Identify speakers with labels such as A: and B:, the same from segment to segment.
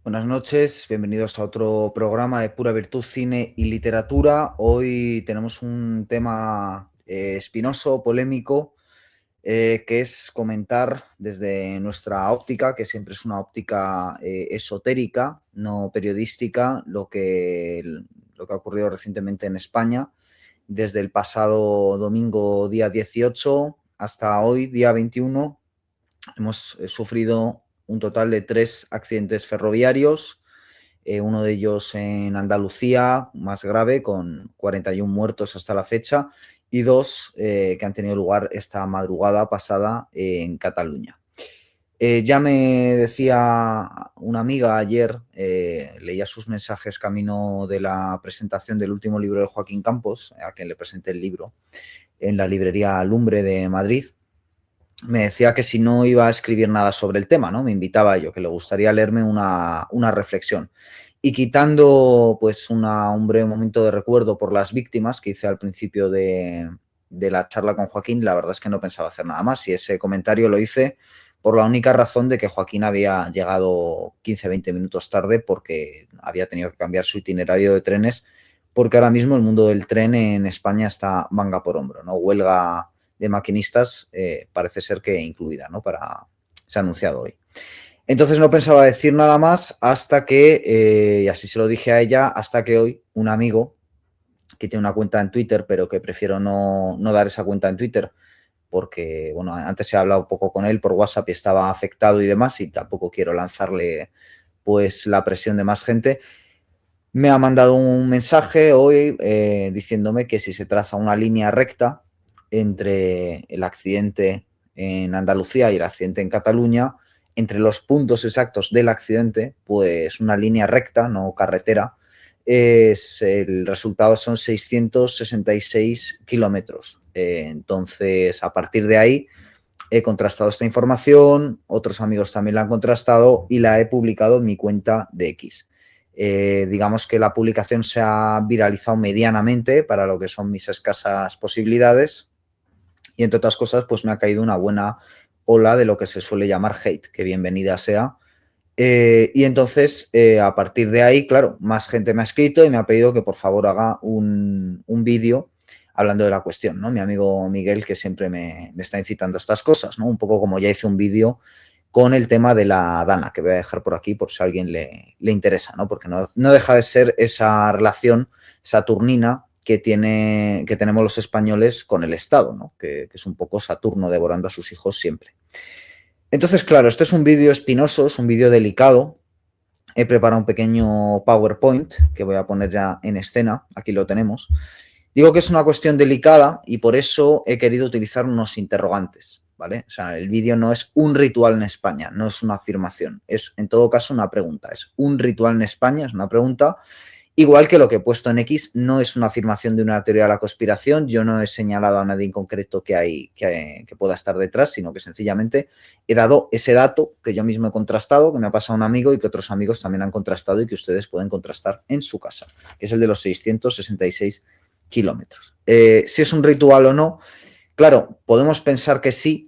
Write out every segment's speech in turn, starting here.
A: Buenas noches, bienvenidos a otro programa de Pura Virtud, Cine y Literatura. Hoy tenemos un tema espinoso, polémico, que es comentar desde nuestra óptica, que siempre es una óptica esotérica, no periodística, lo que ha ocurrido recientemente en España, desde el pasado domingo día 18 hasta hoy, día 21. Hemos sufrido un total de 3 accidentes ferroviarios, uno de ellos en Andalucía, más grave, con 41 muertos hasta la fecha, y 2 que han tenido lugar esta madrugada pasada en Cataluña. Ya me decía una amiga ayer, leía sus mensajes camino de la presentación del último libro de Joaquín Campos, a quien le presenté el libro, en la librería Lumbre de Madrid. Me decía que si no iba a escribir nada sobre el tema, ¿no? Me invitaba a ello, que le gustaría leerme una reflexión. Y quitando pues un breve momento de recuerdo por las víctimas que hice al principio de la charla con Joaquín, la verdad es que no pensaba hacer nada más. Y ese comentario lo hice por la única razón de que Joaquín había llegado 15-20 minutos tarde porque había tenido que cambiar su itinerario de trenes, porque ahora mismo el mundo del tren en España está manga por hombro, ¿no? Huelga de maquinistas, parece ser que incluida, ¿no? Se ha anunciado hoy. Entonces no pensaba decir nada más hasta que, y así se lo dije a ella, hasta que hoy un amigo que tiene una cuenta en Twitter, pero que prefiero no dar esa cuenta en Twitter, porque, bueno, antes he hablado un poco con él por WhatsApp y estaba afectado y demás, y tampoco quiero lanzarle, pues, la presión de más gente. Me ha mandado un mensaje hoy diciéndome que si se traza una línea recta entre el accidente en Andalucía y el accidente en Cataluña, entre los puntos exactos del accidente, pues una línea recta, no carretera, el resultado son 666 kilómetros. Entonces, a partir de ahí, he contrastado esta información, otros amigos también la han contrastado y la he publicado en mi cuenta de X. Digamos que la publicación se ha viralizado medianamente para lo que son mis escasas posibilidades y, entre otras cosas, pues me ha caído una buena ola de lo que se suele llamar hate, que bienvenida sea. Y entonces, a partir de ahí, claro, más gente me ha escrito y me ha pedido que por favor haga un vídeo hablando de la cuestión, ¿no? Mi amigo Miguel, que siempre me está incitando a estas cosas, ¿no? Un poco como ya hice un vídeo con el tema de la Dana, que voy a dejar por aquí por si a alguien le interesa, ¿no? Porque no deja de ser esa relación saturnina que tenemos los españoles con el Estado, ¿no? Que es un poco Saturno devorando a sus hijos siempre. Entonces, claro, este es un vídeo espinoso, es un vídeo delicado. He preparado un pequeño PowerPoint que voy a poner ya en escena. Aquí lo tenemos. Digo que es una cuestión delicada y por eso he querido utilizar unos interrogantes, ¿vale? O sea, el vídeo no es un ritual en España, no es una afirmación, es en todo caso una pregunta. Es un ritual en España, es una pregunta. Igual que lo que he puesto en X no es una afirmación de una teoría de la conspiración, yo no he señalado a nadie en concreto que pueda estar detrás, sino que sencillamente he dado ese dato que yo mismo he contrastado, que me ha pasado un amigo y que otros amigos también han contrastado y que ustedes pueden contrastar en su casa, que es el de los 666 kilómetros. Si es un ritual o no, claro, podemos pensar que sí,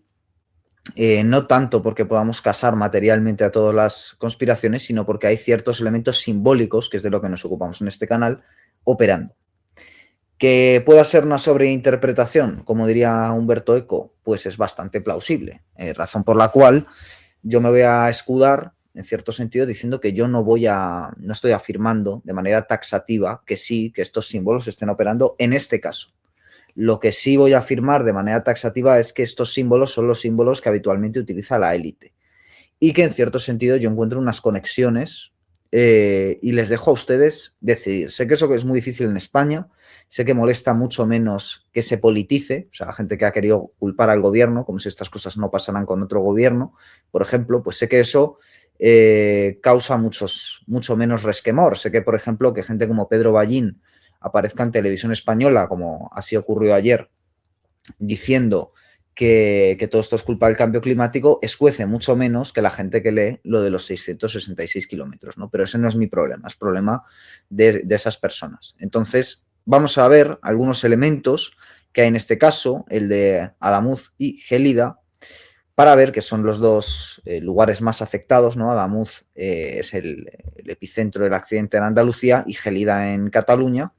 A: no tanto porque podamos casar materialmente a todas las conspiraciones, sino porque hay ciertos elementos simbólicos, que es de lo que nos ocupamos en este canal, operando. Que pueda ser una sobreinterpretación, como diría Humberto Eco, pues es bastante plausible, razón por la cual yo me voy a escudar, en cierto sentido, diciendo que yo no estoy afirmando de manera taxativa que sí, que estos símbolos estén operando en este caso. Lo que sí voy a afirmar de manera taxativa es que estos símbolos son los símbolos que habitualmente utiliza la élite y que en cierto sentido yo encuentro unas conexiones y les dejo a ustedes decidir. Sé que eso es muy difícil en España, sé que molesta mucho menos que se politice, o sea, la gente que ha querido culpar al gobierno, como si estas cosas no pasaran con otro gobierno, por ejemplo, pues sé que eso causa mucho menos resquemor. Sé que, por ejemplo, que gente como Pedro Ballín aparezca en televisión española, como así ocurrió ayer, diciendo que todo esto es culpa del cambio climático, escuece mucho menos que la gente que lee lo de los 666 kilómetros, ¿no? Pero ese no es mi problema, es problema de esas personas. Entonces, vamos a ver algunos elementos que hay en este caso, el de Adamuz y Gelida, para ver, que son los dos lugares más afectados, ¿no? Adamuz es el epicentro del accidente en Andalucía y Gelida en Cataluña,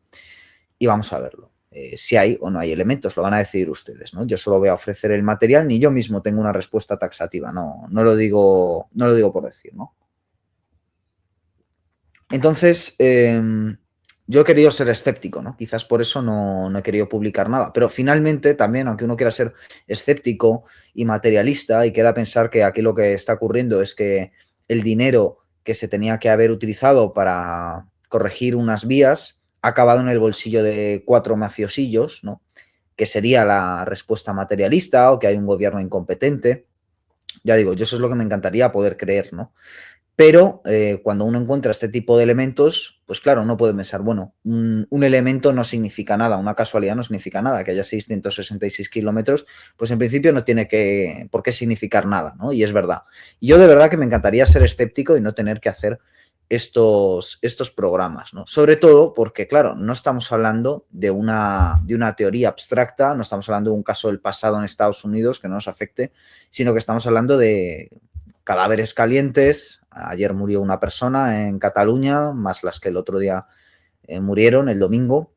A: y vamos a verlo. Si hay o no hay elementos, lo van a decidir ustedes, ¿no? Yo solo voy a ofrecer el material, ni yo mismo tengo una respuesta taxativa, no lo digo por decir, ¿no? Entonces, yo he querido ser escéptico, ¿no? Quizás por eso no he querido publicar nada. Pero finalmente, también, aunque uno quiera ser escéptico y materialista y quiera pensar que aquí lo que está ocurriendo es que el dinero que se tenía que haber utilizado para corregir unas vías ha acabado en el bolsillo de 4 mafiosillos, ¿no? Que sería la respuesta materialista, o que hay un gobierno incompetente. Ya digo, yo eso es lo que me encantaría poder creer, ¿no? Pero cuando uno encuentra este tipo de elementos, pues claro, uno puede pensar, bueno, un elemento no significa nada, una casualidad no significa nada, que haya 666 kilómetros, pues en principio no tiene por qué significar nada, ¿no? Y es verdad. Y yo de verdad que me encantaría ser escéptico y no tener que hacer estos programas, ¿no? Sobre todo porque, claro, no estamos hablando de una teoría abstracta, no estamos hablando de un caso del pasado en Estados Unidos que no nos afecte, sino que estamos hablando de cadáveres calientes. Ayer murió una persona en Cataluña, más las que el otro día murieron el domingo.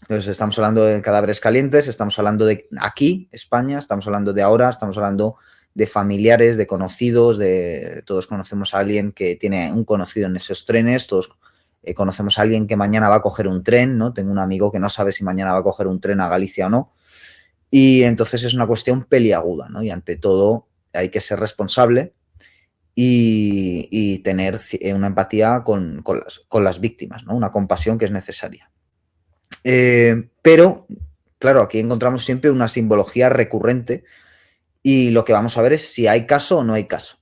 A: Entonces estamos hablando de cadáveres calientes, estamos hablando de aquí, España, estamos hablando de ahora, estamos hablando de familiares, de conocidos, todos conocemos a alguien que tiene un conocido en esos trenes, todos conocemos a alguien que mañana va a coger un tren, ¿no? Tengo un amigo que no sabe si mañana va a coger un tren a Galicia o no. Y entonces es una cuestión peliaguda, ¿no? Y ante todo hay que ser responsable y tener una empatía con las víctimas, ¿no? Una compasión que es necesaria. Pero, claro, aquí encontramos siempre una simbología recurrente y lo que vamos a ver es si hay caso o no hay caso.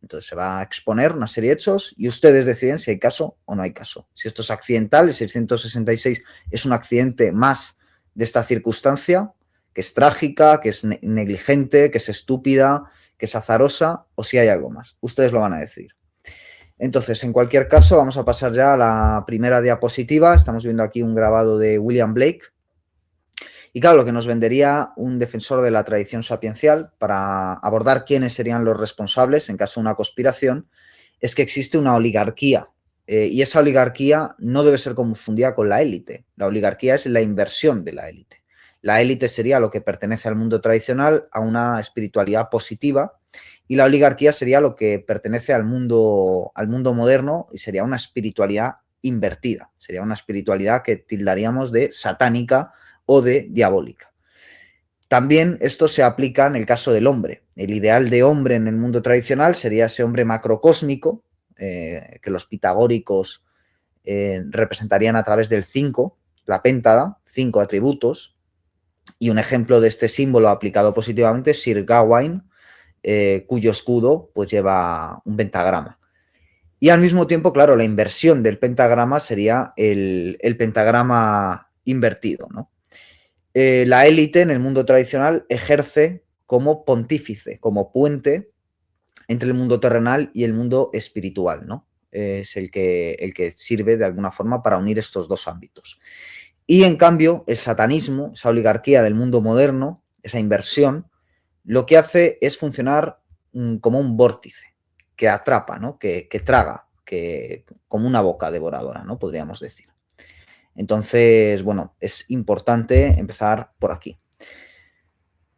A: Entonces se va a exponer una serie de hechos y ustedes deciden si hay caso o no hay caso. Si esto es accidental, el 666 es un accidente más de esta circunstancia, que es trágica, que es negligente, que es estúpida, que es azarosa, o si hay algo más. Ustedes lo van a decir. Entonces, en cualquier caso, vamos a pasar ya a la primera diapositiva. Estamos viendo aquí un grabado de William Blake. Y claro, lo que nos vendería un defensor de la tradición sapiencial para abordar quiénes serían los responsables en caso de una conspiración es que existe una oligarquía. Y esa oligarquía no debe ser confundida con la élite. La oligarquía es la inversión de la élite. La élite sería lo que pertenece al mundo tradicional, a una espiritualidad positiva, y la oligarquía sería lo que pertenece al mundo moderno y sería una espiritualidad invertida. Sería una espiritualidad que tildaríamos de satánica o de diabólica. También esto se aplica en el caso del hombre. El ideal de hombre en el mundo tradicional sería ese hombre macrocósmico, que los pitagóricos representarían a través del 5, la péntada, 5 atributos, y un ejemplo de este símbolo aplicado positivamente es Sir Gawain, cuyo escudo pues lleva un pentagrama. Y al mismo tiempo, claro, la inversión del pentagrama sería el pentagrama invertido, ¿no? La élite en el mundo tradicional ejerce como pontífice, como puente entre el mundo terrenal y el mundo espiritual, ¿no? Es el que sirve de alguna forma para unir estos dos ámbitos. Y en cambio, el satanismo, esa oligarquía del mundo moderno, esa inversión, lo que hace es funcionar como un vórtice que atrapa, ¿no? que traga, como una boca devoradora, ¿no? Podríamos decir. Entonces, bueno, es importante empezar por aquí.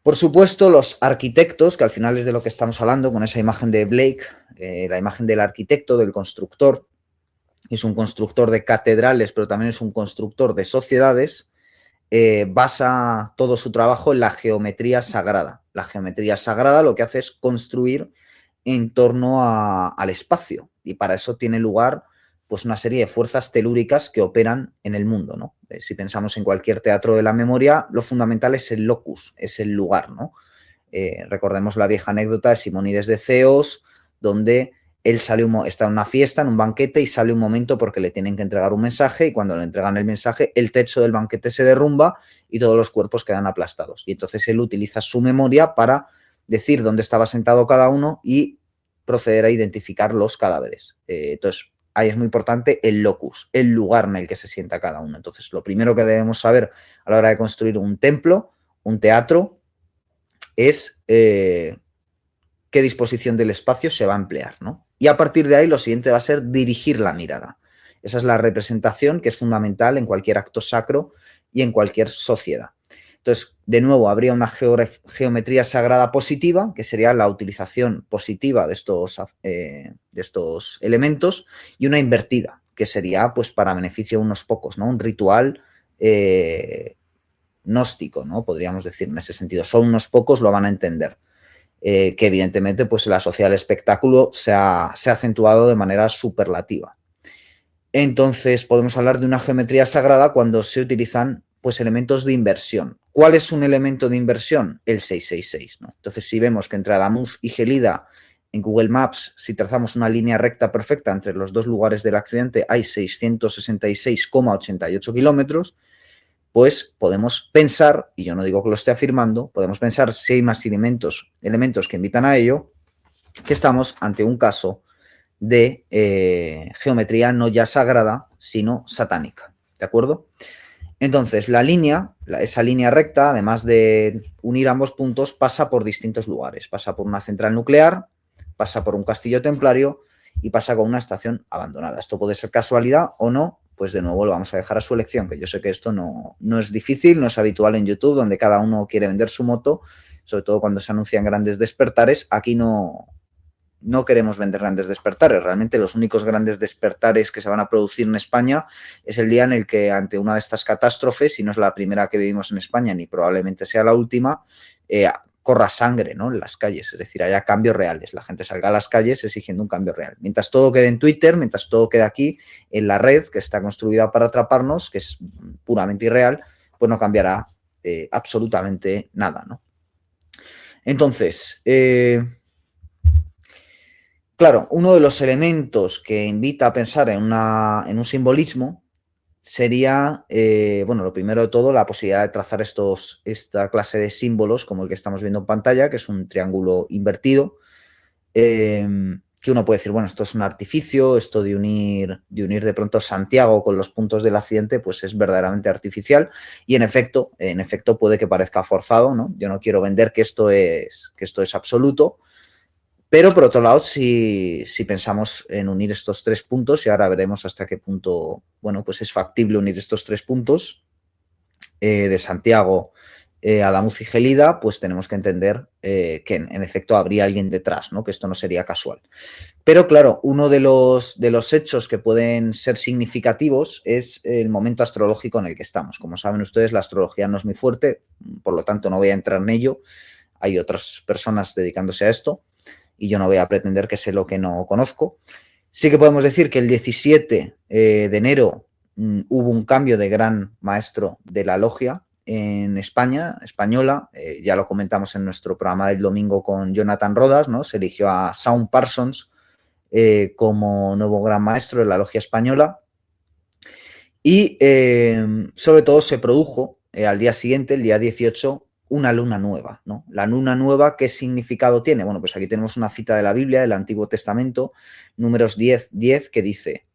A: Por supuesto, los arquitectos, que al final es de lo que estamos hablando con esa imagen de Blake, la imagen del arquitecto, del constructor, es un constructor de catedrales, pero también es un constructor de sociedades, basa todo su trabajo en la geometría sagrada. La geometría sagrada lo que hace es construir en torno al espacio, y para eso tiene lugar pues una serie de fuerzas telúricas que operan en el mundo, ¿no? Si pensamos en cualquier teatro de la memoria, lo fundamental es el locus, es el lugar, ¿no? Recordemos la vieja anécdota de Simónides de Ceos, donde él está en una fiesta, en un banquete, y sale un momento porque le tienen que entregar un mensaje, y cuando le entregan el mensaje, el techo del banquete se derrumba y todos los cuerpos quedan aplastados. Y entonces él utiliza su memoria para decir dónde estaba sentado cada uno y proceder a identificar los cadáveres. Entonces, ahí es muy importante el locus, el lugar en el que se sienta cada uno. Entonces, lo primero que debemos saber a la hora de construir un templo, un teatro, es qué disposición del espacio se va a emplear, ¿no? Y a partir de ahí lo siguiente va a ser dirigir la mirada. Esa es la representación que es fundamental en cualquier acto sacro y en cualquier sociedad. Entonces, de nuevo, habría una geometría sagrada positiva, que sería la utilización positiva de estos elementos, y una invertida, que sería pues para beneficio de unos pocos, ¿no? Un ritual gnóstico, ¿no? Podríamos decir en ese sentido. Solo unos pocos lo van a entender. Que evidentemente pues la sociedad del espectáculo se ha acentuado de manera superlativa. Entonces podemos hablar de una geometría sagrada cuando se utilizan pues elementos de inversión. ¿Cuál es un elemento de inversión? El 666, ¿no? Entonces si vemos que entre Adamuz y Gelida en Google Maps, si trazamos una línea recta perfecta entre los dos lugares del accidente, hay 666,88 kilómetros, pues podemos pensar, y yo no digo que lo esté afirmando, podemos pensar si hay más elementos que invitan a ello, que estamos ante un caso de geometría no ya sagrada, sino satánica, ¿de acuerdo? Entonces, esa línea recta, además de unir ambos puntos, pasa por distintos lugares. Pasa por una central nuclear, pasa por un castillo templario y pasa con una estación abandonada. Esto puede ser casualidad o no, pues de nuevo lo vamos a dejar a su elección, que yo sé que esto no es difícil, no es habitual en YouTube, donde cada uno quiere vender su moto, sobre todo cuando se anuncian grandes despertares. Aquí no queremos vender grandes despertares. Realmente los únicos grandes despertares que se van a producir en España es el día en el que ante una de estas catástrofes, y no es la primera que vivimos en España, ni probablemente sea la última, corra sangre, ¿no?, en las calles, es decir, haya cambios reales, la gente salga a las calles exigiendo un cambio real. Mientras todo quede en Twitter, mientras todo quede aquí, en la red que está construida para atraparnos, que es puramente irreal, pues no cambiará absolutamente nada, ¿no? Entonces, claro, uno de los elementos que invita a pensar en un simbolismo sería, bueno, lo primero de todo, la posibilidad de trazar esta clase de símbolos, como el que estamos viendo en pantalla, que es un triángulo invertido, que uno puede decir, bueno, esto es un artificio, esto de unir de pronto Santiago con los puntos del accidente, pues es verdaderamente artificial, y en efecto puede que parezca forzado, ¿no? Yo no quiero vender que esto es absoluto. Pero, por otro lado, si pensamos en unir estos tres puntos, y ahora veremos hasta qué punto, bueno, pues es factible unir estos tres puntos de Santiago, Adamuz y Gelida, pues tenemos que entender que en efecto habría alguien detrás, ¿no? Que esto no sería casual. Pero, claro, uno de los hechos que pueden ser significativos es el momento astrológico en el que estamos. Como saben ustedes, la astrología no es muy fuerte, por lo tanto no voy a entrar en ello. Hay otras personas dedicándose a esto y yo no voy a pretender que sé lo que no conozco. Sí que podemos decir que el 17 de enero hubo un cambio de gran maestro de la logia en España, española. Ya lo comentamos en nuestro programa del domingo con Jonathan Rodas, ¿no? Se eligió a Shawn Parsons como nuevo gran maestro de la logia española. Y sobre todo se produjo al día siguiente, el día 18, una luna nueva, ¿no? La luna nueva, ¿qué significado tiene? Bueno, pues aquí tenemos una cita de la Biblia, del Antiguo Testamento, Números 10:10, que dice: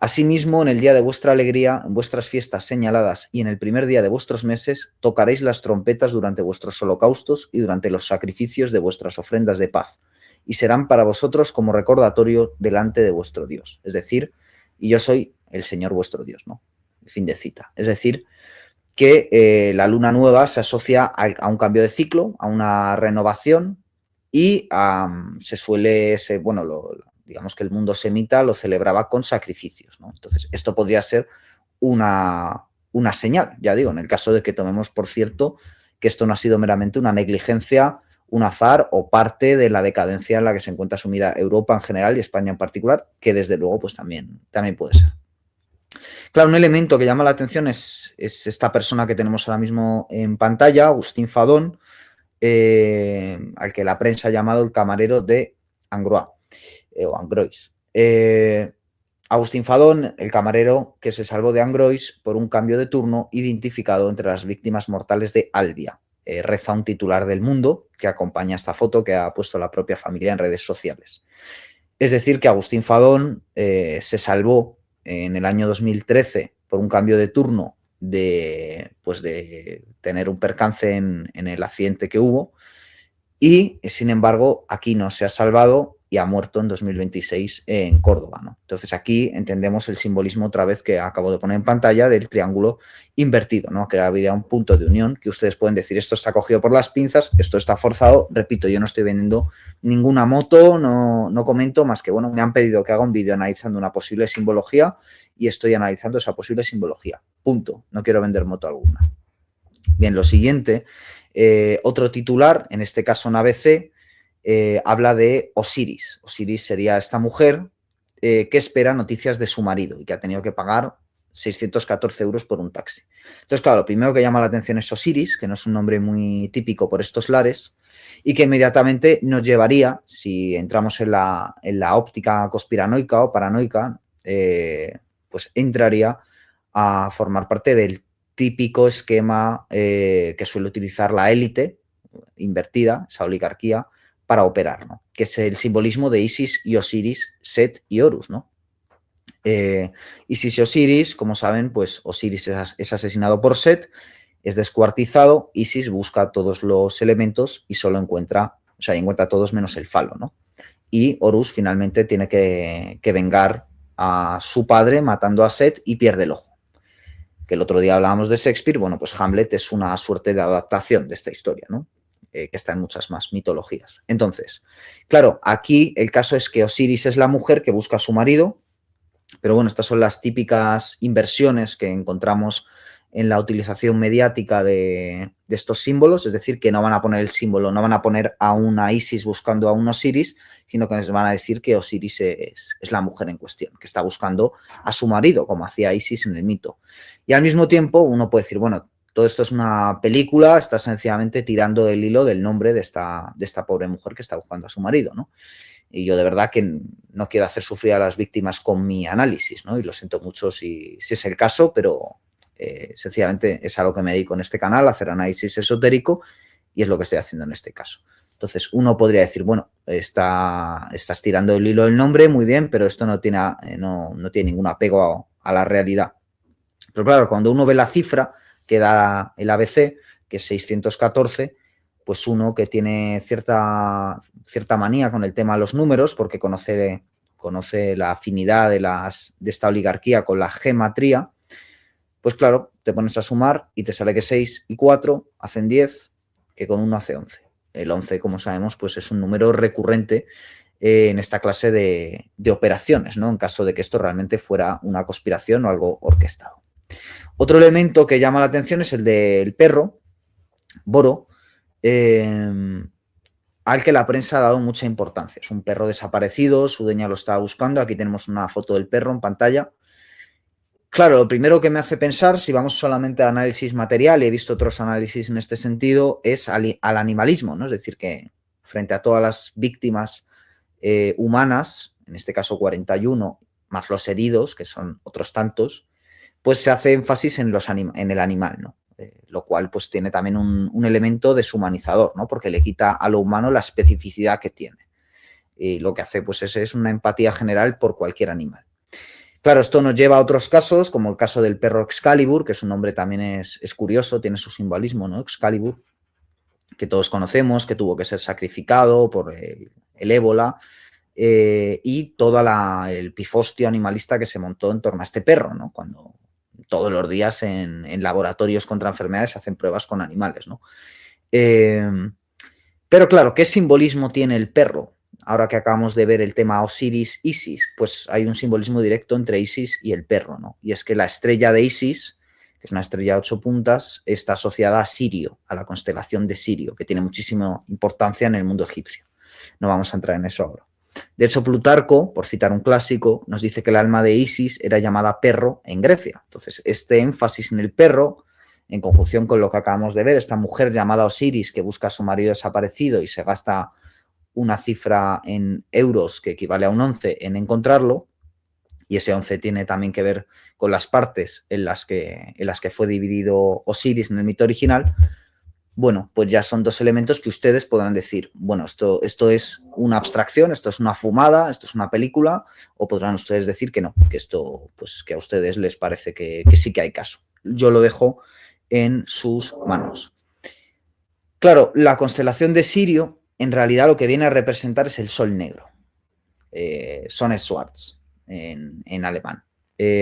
A: asimismo, en el día de vuestra alegría, en vuestras fiestas señaladas y en el primer día de vuestros meses, tocaréis las trompetas durante vuestros holocaustos y durante los sacrificios de vuestras ofrendas de paz, y serán para vosotros como recordatorio delante de vuestro Dios. Es decir, y yo soy el Señor vuestro Dios, ¿no? Fin de cita. Es decir, que la luna nueva se asocia a un cambio de ciclo, a una renovación, y digamos que el mundo semita lo celebraba con sacrificios, ¿no? Entonces, esto podría ser una señal, ya digo, en el caso de que tomemos por cierto que esto no ha sido meramente una negligencia, un azar o parte de la decadencia en la que se encuentra sumida Europa en general y España en particular, que desde luego pues también puede ser. Claro, un elemento que llama la atención es esta persona que tenemos ahora mismo en pantalla, Agustín Fadón, al que la prensa ha llamado el camarero de Angrois, o Angrois. Agustín Fadón, el camarero que se salvó de Angrois por un cambio de turno identificado entre las víctimas mortales de Albia. Reza un titular del Mundo que acompaña esta foto que ha puesto la propia familia en redes sociales. Es decir, que Agustín Fadón se salvó en el año 2013 por un cambio de turno de tener un percance en el accidente que hubo, y, sin embargo, aquí no se ha salvado y ha muerto en 2026 en Córdoba, ¿no? Entonces aquí entendemos el simbolismo otra vez que acabo de poner en pantalla del triángulo invertido, ¿no? Que habría un punto de unión que ustedes pueden decir esto está cogido por las pinzas, esto está forzado. Repito, yo no estoy vendiendo ninguna moto, no comento más que, bueno, me han pedido que haga un vídeo analizando una posible simbología y estoy analizando esa posible simbología. Punto. No quiero vender moto alguna. Bien, lo siguiente, otro titular, en este caso en ABC, habla de Osiris. Osiris sería esta mujer que espera noticias de su marido y que ha tenido que pagar 614 euros por un taxi. Entonces, claro, lo primero que llama la atención es Osiris, que no es un nombre muy típico por estos lares, y que inmediatamente nos llevaría, si entramos en la óptica conspiranoica o paranoica, pues entraría a formar parte del típico esquema que suele utilizar la élite invertida, esa oligarquía, para operar, ¿no? Que es el simbolismo de Isis y Osiris, Set y Horus, ¿no? Isis y Osiris, como saben, pues Osiris es asesinado por Set, es descuartizado, Isis busca todos los elementos y solo encuentra, o sea, encuentra todos menos el falo, ¿no? Y Horus finalmente tiene que vengar a su padre matando a Set y pierde el ojo. Que el otro día hablábamos de Shakespeare, bueno, pues Hamlet es una suerte de adaptación de esta historia, ¿no? Que está en muchas más mitologías. Entonces, claro, aquí el caso es que Osiris es la mujer que busca a su marido, pero bueno, estas son las típicas inversiones que encontramos en la utilización mediática de estos símbolos, es decir, que no van a poner el símbolo, no van a poner a una Isis buscando a un Osiris, sino que les van a decir que Osiris es la mujer en cuestión, que está buscando a su marido, como hacía Isis en el mito. Y al mismo tiempo uno puede decir, bueno, todo esto es una película, está sencillamente tirando el hilo del nombre de esta pobre mujer que está buscando a su marido, ¿no? Y yo de verdad que no quiero hacer sufrir a las víctimas con mi análisis, ¿no? Y lo siento mucho si es el caso, pero sencillamente es a lo que me dedico en este canal, a hacer análisis esotérico, y es lo que estoy haciendo en este caso. Entonces, uno podría decir, bueno, estás tirando el hilo del nombre, muy bien, pero esto no tiene ningún apego a la realidad. Pero claro, cuando uno ve la cifra que da el ABC, que es 614, pues uno que tiene cierta manía con el tema de los números, porque conoce la afinidad de esta oligarquía con la gematría, pues claro, te pones a sumar y te sale que 6 y 4 hacen 10, que con 1 hace 11. El 11, como sabemos, pues es un número recurrente en esta clase de operaciones, ¿no? En caso de que esto realmente fuera una conspiración o algo orquestado. Otro elemento que llama la atención es el del perro, Boro, al que la prensa ha dado mucha importancia. Es un perro desaparecido, su dueña lo estaba buscando. Aquí tenemos una foto del perro en pantalla. Claro, lo primero que me hace pensar, si vamos solamente a análisis material, y he visto otros análisis en este sentido, es al animalismo, ¿no? Es decir, que frente a todas las víctimas humanas, en este caso 41, más los heridos, que son otros tantos, pues se hace énfasis en el animal, ¿no? Lo cual pues tiene también un elemento deshumanizador, ¿no? Porque le quita a lo humano la especificidad que tiene. Y lo que hace pues es una empatía general por cualquier animal. Claro, esto nos lleva a otros casos, como el caso del perro Excalibur, que su nombre también es curioso, tiene su simbolismo, ¿no? Excalibur, que todos conocemos, que tuvo que ser sacrificado por el ébola, y todo el pifostio animalista que se montó en torno a este perro, ¿no? Cuando todos los días en laboratorios contra enfermedades se hacen pruebas con animales, ¿no? Pero claro, ¿qué simbolismo tiene el perro? Ahora que acabamos de ver el tema Osiris-Isis, pues hay un simbolismo directo entre Isis y el perro, ¿no? Y es que la estrella de Isis, que es una estrella de 8 puntas, está asociada a Sirio, a la constelación de Sirio, que tiene muchísima importancia en el mundo egipcio. No vamos a entrar en eso ahora. De hecho, Plutarco, por citar un clásico, nos dice que el alma de Isis era llamada perro en Grecia. Entonces, este énfasis en el perro, en conjunción con lo que acabamos de ver, esta mujer llamada Osiris que busca a su marido desaparecido y se gasta una cifra en euros que equivale a un 11 en encontrarlo, y ese 11 tiene también que ver con las partes en las que fue dividido Osiris en el mito original. Bueno, pues ya son dos elementos que ustedes podrán decir, bueno, esto es una abstracción, esto es una fumada, esto es una película, o podrán ustedes decir que no, que esto, pues que a ustedes les parece que sí que hay caso. Yo lo dejo en sus manos. Claro, la constelación de Sirio en realidad lo que viene a representar es el sol negro. Sonnenschwarz en alemán.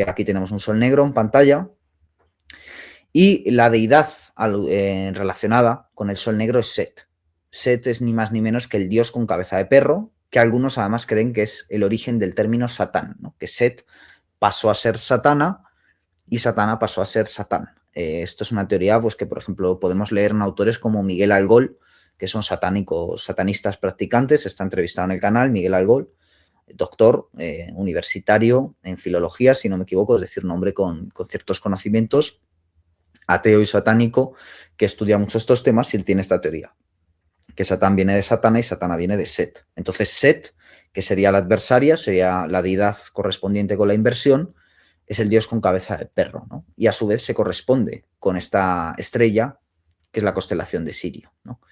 A: Aquí tenemos un sol negro en pantalla y la deidad relacionada con el sol negro es Set. Set es ni más ni menos que el dios con cabeza de perro, que algunos además creen que es el origen del término Satán, ¿no? Que Set pasó a ser Satana y Satana pasó a ser Satán. Esto es una teoría pues, que, por ejemplo, podemos leer en autores como Miguel Algol, que son satanistas practicantes. Está entrevistado en el canal, Miguel Algol, doctor universitario en filología, si no me equivoco, es decir, un hombre con ciertos conocimientos, ateo y satánico, que estudia mucho estos temas y él tiene esta teoría, que Satán viene de Satana y Satana viene de Set. Entonces Set, que sería la adversaria, sería la deidad correspondiente con la inversión, es el dios con cabeza de perro, ¿no? Y a su vez se corresponde con esta estrella, que es la constelación de Sirio, ¿no?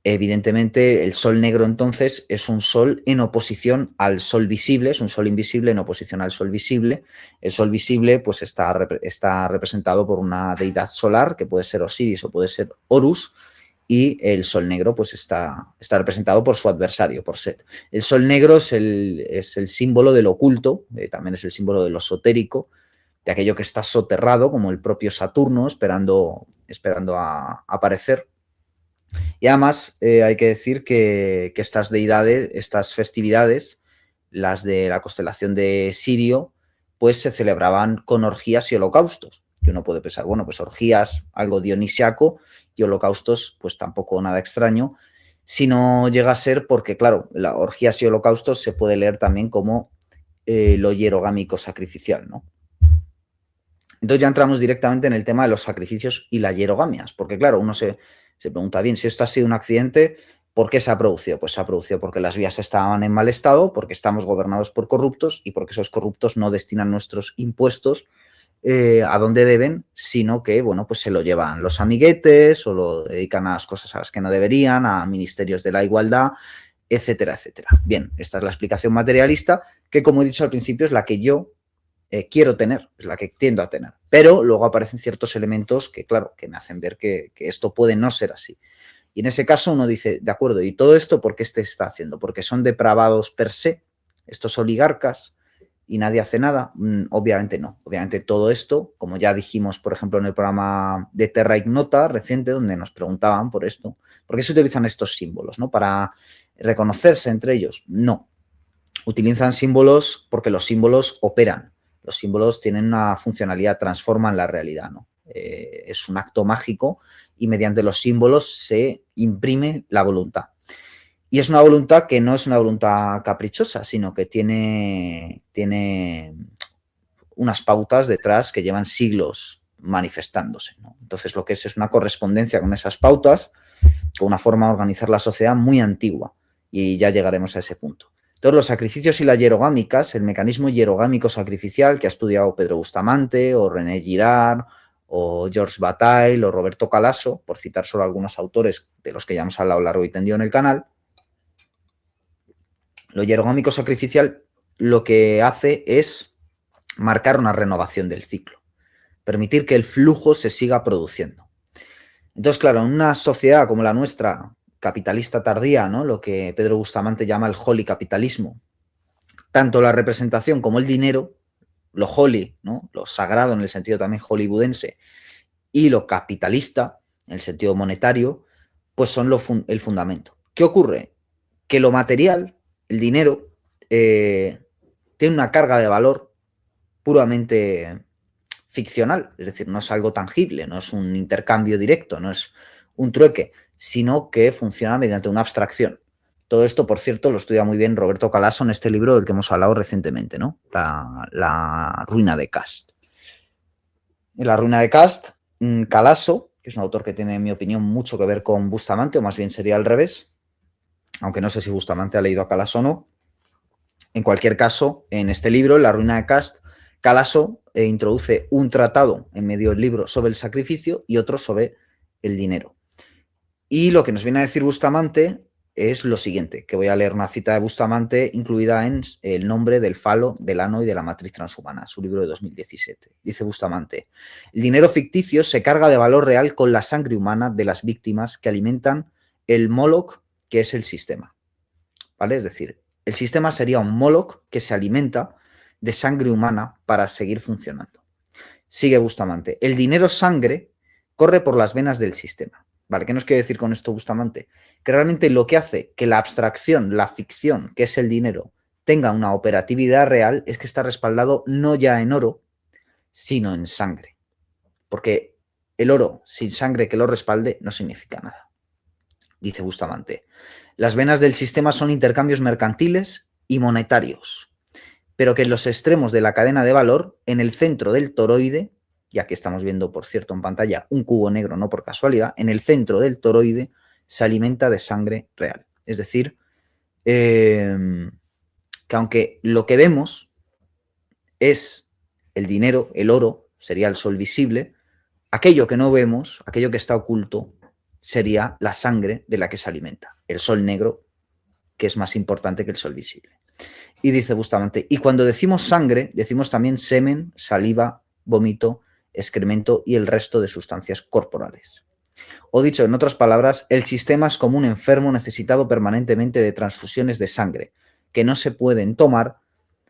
A: Evidentemente, el sol negro entonces es un sol en oposición al sol visible, es un sol invisible en oposición al sol visible. El sol visible pues está representado por una deidad solar, que puede ser Osiris o puede ser Horus, y el sol negro pues está representado por su adversario, por Set. El sol negro es el símbolo del oculto, también es el símbolo de lo esotérico, de aquello que está soterrado, como el propio Saturno, esperando a aparecer. Y además hay que decir que estas deidades, estas festividades, las de la constelación de Sirio, pues se celebraban con orgías y holocaustos. Que uno puede pensar, bueno, pues orgías, algo dionisiaco, y holocaustos, pues tampoco nada extraño, si no llega a ser porque, claro, las orgías y holocaustos se puede leer también como lo hierogámico sacrificial, ¿no? Entonces ya entramos directamente en el tema de los sacrificios y las hierogamias, porque claro, uno se pregunta, bien, si esto ha sido un accidente, ¿por qué se ha producido? Pues se ha producido porque las vías estaban en mal estado, porque estamos gobernados por corruptos y porque esos corruptos no destinan nuestros impuestos a donde deben, sino que, bueno, pues se lo llevan los amiguetes o lo dedican a las cosas a las que no deberían, a ministerios de la igualdad, etcétera, etcétera. Bien, esta es la explicación materialista que, como he dicho al principio, es la que yo quiero tener, es la que tiendo a tener. Pero luego aparecen ciertos elementos que, claro, que me hacen ver que esto puede no ser así. Y en ese caso uno dice, de acuerdo, ¿y todo esto por qué se está haciendo? ¿Porque son depravados per se, estos oligarcas, y nadie hace nada? Obviamente no. Obviamente todo esto, como ya dijimos, por ejemplo, en el programa de Terra Ignota reciente, donde nos preguntaban por esto, ¿por qué se utilizan estos símbolos, ¿no? ¿Para reconocerse entre ellos? No. Utilizan símbolos porque los símbolos operan. Los símbolos tienen una funcionalidad, transforman la realidad, ¿no? Es un acto mágico y mediante los símbolos se imprime la voluntad. Y es una voluntad que no es una voluntad caprichosa, sino que tiene unas pautas detrás que llevan siglos manifestándose, ¿no? Entonces lo que es una correspondencia con esas pautas, con una forma de organizar la sociedad muy antigua, y ya llegaremos a ese punto. Entonces, los sacrificios y las hierogámicas, el mecanismo hierogámico sacrificial que ha estudiado Pedro Bustamante, o René Girard, o George Bataille, o Roberto Calasso, por citar solo algunos autores de los que ya hemos hablado largo y tendido en el canal, lo hierogámico sacrificial lo que hace es marcar una renovación del ciclo, permitir que el flujo se siga produciendo. Entonces, claro, en una sociedad como la nuestra, capitalista tardía, ¿no? Lo que Pedro Bustamante llama el holy capitalismo, tanto la representación como el dinero, lo holy, ¿no? Lo sagrado en el sentido también hollywoodense, y lo capitalista en el sentido monetario, pues son el fundamento. ¿Qué ocurre? Que lo material, el dinero, tiene una carga de valor puramente ficcional, es decir, no es algo tangible, no es un intercambio directo, no es un trueque, sino que funciona mediante una abstracción. Todo esto, por cierto, lo estudia muy bien Roberto Calasso en este libro del que hemos hablado recientemente, ¿no? La ruina de Cast. En la ruina de Cast, Calasso, que es un autor que tiene, en mi opinión, mucho que ver con Bustamante, o más bien sería al revés, aunque no sé si Bustamante ha leído a Calasso o no. En cualquier caso, en este libro, La ruina de Cast, Calasso introduce un tratado en medio del libro sobre el sacrificio y otro sobre el dinero. Y lo que nos viene a decir Bustamante es lo siguiente, que voy a leer una cita de Bustamante incluida en El nombre del falo, del ano y de la matriz transhumana, su libro de 2017. Dice Bustamante, el dinero ficticio se carga de valor real con la sangre humana de las víctimas que alimentan el Moloch que es el sistema, ¿vale? Es decir, el sistema sería un Moloch que se alimenta de sangre humana para seguir funcionando. Sigue Bustamante. El dinero sangre corre por las venas del sistema. ¿Vale? ¿Qué nos quiere decir con esto Bustamante? Que realmente lo que hace que la abstracción, la ficción, que es el dinero, tenga una operatividad real es que está respaldado no ya en oro, sino en sangre. Porque el oro sin sangre que lo respalde no significa nada. Dice Bustamante. Las venas del sistema son intercambios mercantiles y monetarios, pero que en los extremos de la cadena de valor, en el centro del toroide, y aquí estamos viendo, por cierto, en pantalla un cubo negro, no por casualidad, en el centro del toroide se alimenta de sangre real. Es decir, que aunque lo que vemos es el dinero, el oro, sería el sol visible, aquello que no vemos, aquello que está oculto, sería la sangre de la que se alimenta, el sol negro, que es más importante que el sol visible. Y dice Bustamante, y cuando decimos sangre, decimos también semen, saliva, vómito, excremento y el resto de sustancias corporales. O dicho en otras palabras, el sistema es como un enfermo necesitado permanentemente de transfusiones de sangre, que no se pueden tomar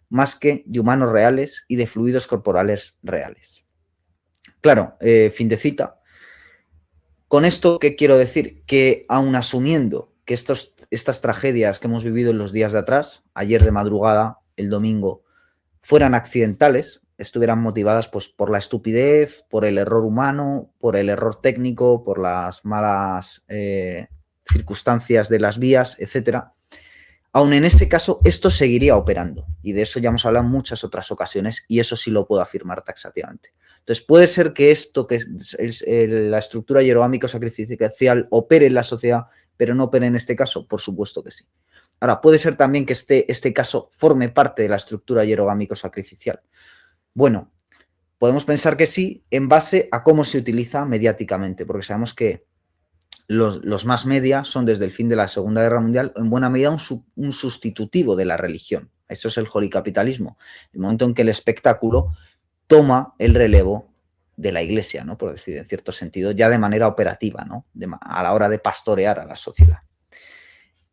A: más que de humanos reales y de fluidos corporales reales. Claro, fin de cita. Con esto, ¿qué quiero decir? Que aun asumiendo que estas tragedias que hemos vivido en los días de atrás, ayer de madrugada, el domingo, fueran accidentales, estuvieran motivadas pues, por la estupidez, por el error humano, por el error técnico, por las malas circunstancias de las vías, etcétera. Aun en este caso, esto seguiría operando, y de eso ya hemos hablado en muchas otras ocasiones, y eso sí lo puedo afirmar taxativamente. Entonces, puede ser que esto, que es la estructura hierogámico-sacrificial, opere en la sociedad, pero no opere en este caso, por supuesto que sí. Ahora, puede ser también que este caso forme parte de la estructura hierogámico-sacrificial. Bueno, podemos pensar que sí, en base a cómo se utiliza mediáticamente, porque sabemos que los más media son desde el fin de la Segunda Guerra Mundial en buena medida un sustitutivo de la religión. Eso es el jolicapitalismo. El momento en que el espectáculo toma el relevo de la Iglesia, ¿no? Por decir en cierto sentido, ya de manera operativa, ¿no? A la hora de pastorear a la sociedad.